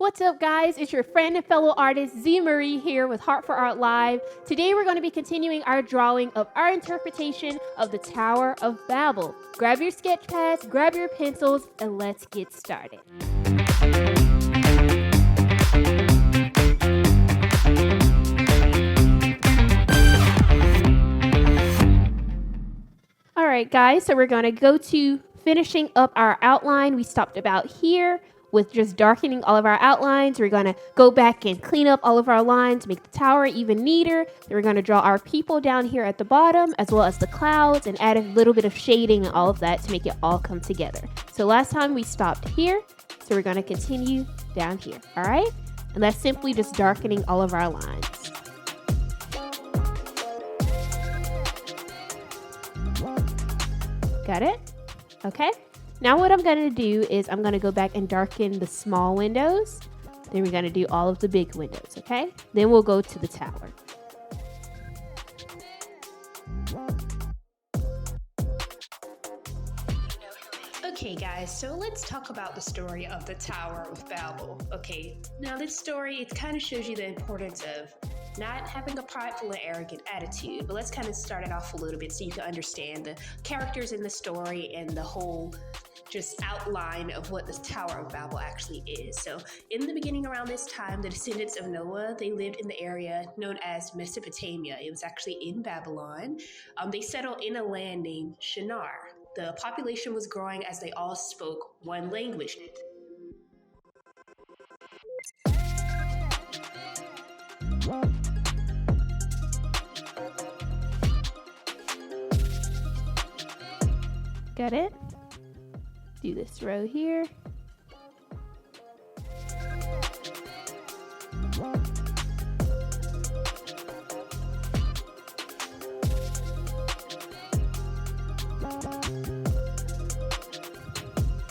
What's up, guys? It's your friend and fellow artist ZMarie here with Heart for Art Live. Today we're going to be continuing our drawing of our interpretation of the Tower of Babel. Grab your sketch pads, grab your pencils, and let's get started. Alright guys, so we're going to go to finishing up our outline. We stopped about here with just darkening all of our outlines. We're going to go back and clean up all of our lines, make the tower even neater. Then we're going to draw our people down here at the bottom, as well as the clouds, and add a little bit of shading and all of that to make it all come together. So last time we stopped here, so we're going to continue down here, all right? And that's simply just darkening all of our lines. Got it? Okay. Now what I'm going to do is I'm going to go back and darken the small windows. Then we're going to do all of the big windows, okay? Then we'll go to the tower. Okay guys, so let's talk about the story of the Tower of Babel. Okay, now this story, it kind of shows you the importance of not having a prideful and arrogant attitude, but let's kind of start it off a little bit so you can understand the characters in the story and the whole just outline of what the Tower of Babel actually is. So in the beginning, around this time, the descendants of Noah, they lived in the area known as Mesopotamia. It was actually in Babylon. They settled in a land named Shinar. The population was growing as they all spoke one language. Got it? Do this row here.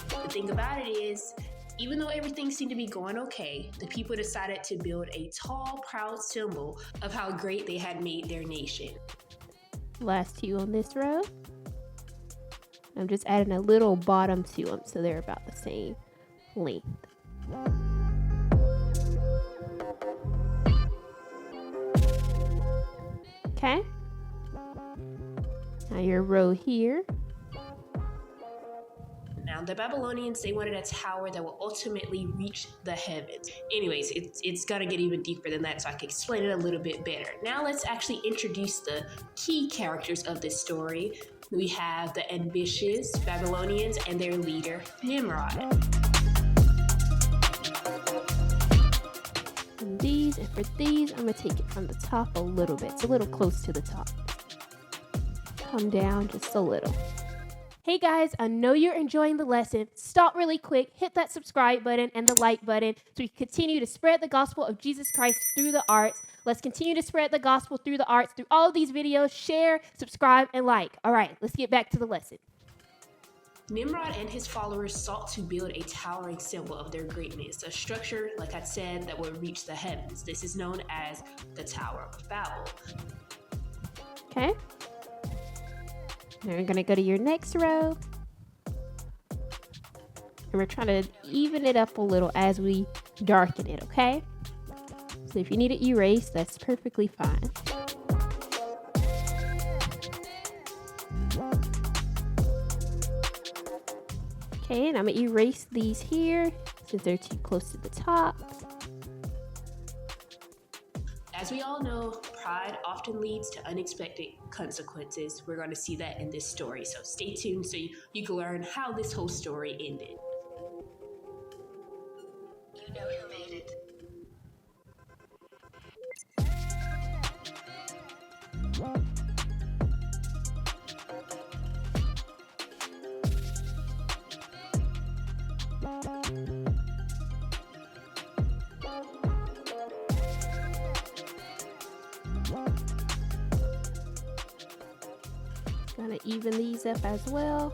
The thing about it is, even though everything seemed to be going okay, the people decided to build a tall, proud symbol of how great they had made their nation. Last two on this row. I'm just adding a little bottom to them so they're about the same length. Okay. Now your row here. Now, the Babylonians, they wanted a tower that will ultimately reach the heavens. Anyways, it's gonna get even deeper than that, so I can explain it a little bit better. Now, let's actually introduce the key characters of this story. We have the ambitious Babylonians and their leader, Nimrod. And for these, I'm gonna take it from the top a little bit. It's a little close to the top. Come down just a little. Hey guys, I know you're enjoying the lesson. Stop really quick, hit that subscribe button and the like button so we can continue to spread the gospel of Jesus Christ through the arts. Let's continue to spread the gospel through the arts, through all of these videos. Share, subscribe, and like. All right, let's get back to the lesson. Nimrod and his followers sought to build a towering symbol of their greatness, a structure, like I said, that would reach the heavens. This is known as the Tower of Babel. Okay. Now we're gonna go to your next row. And we're trying to even it up a little as we darken it, okay? So if you need it erased, that's perfectly fine. Okay, and I'm gonna erase these here since they're too close to the top. As we all know, pride often leads to unexpected consequences. We're going to see that in this story, so stay tuned so you can learn how this whole story ended. You know who made it. Gonna even these up as well.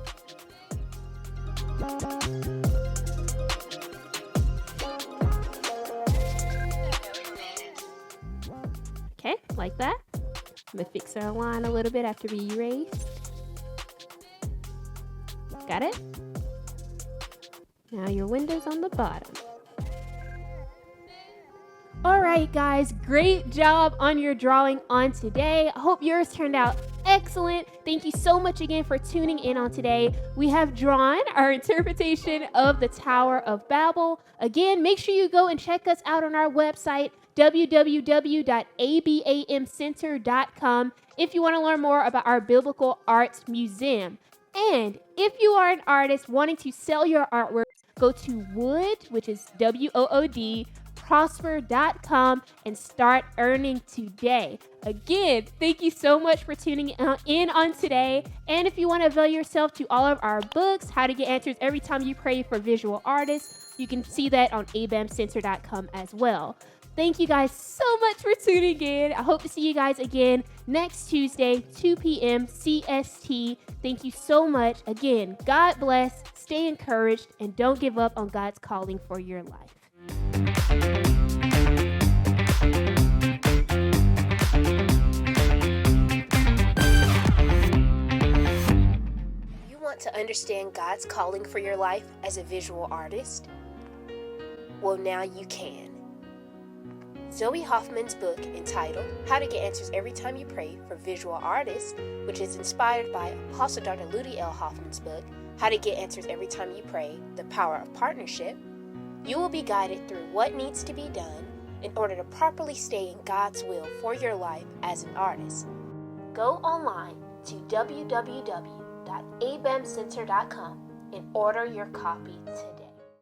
Okay, like that. I'm gonna fix our line a little bit after we erase. Got it? Now your window's on the bottom. right, guys, great job on your drawing on today. I hope yours turned out excellent. Thank you so much again for tuning in on today. We have drawn our interpretation of the Tower of Babel. Again, make sure you go and check us out on our website, www.abamcenter.com, if you want to learn more about our Biblical Arts Museum. And if you are an artist wanting to sell your artwork, go to Wood, which is WOOD, prosper.com, and start earning today. Again, thank you so much for tuning in on today. And if you want to avail yourself to all of our books, How to Get Answers Every Time You Pray for Visual Artists, you can see that on abamcenter.com as well. Thank you guys so much for tuning in. I hope to see you guys again next Tuesday, 2 p.m. CST. Thank you so much. Again, God bless, stay encouraged, and don't give up on God's calling for your life. You want to understand God's calling for your life as a visual artist? Well, now you can. Zoe Hoffman's book entitled How to Get Answers Every Time You Pray for Visual Artists, which is inspired by Apostle Dr. Ludi L. Hoffman's book, How to Get Answers Every Time You Pray, The Power of Partnership, you will be guided through what needs to be done in order to properly stay in God's will for your life as an artist. Go online to www.abamcenter.com and order your copy today.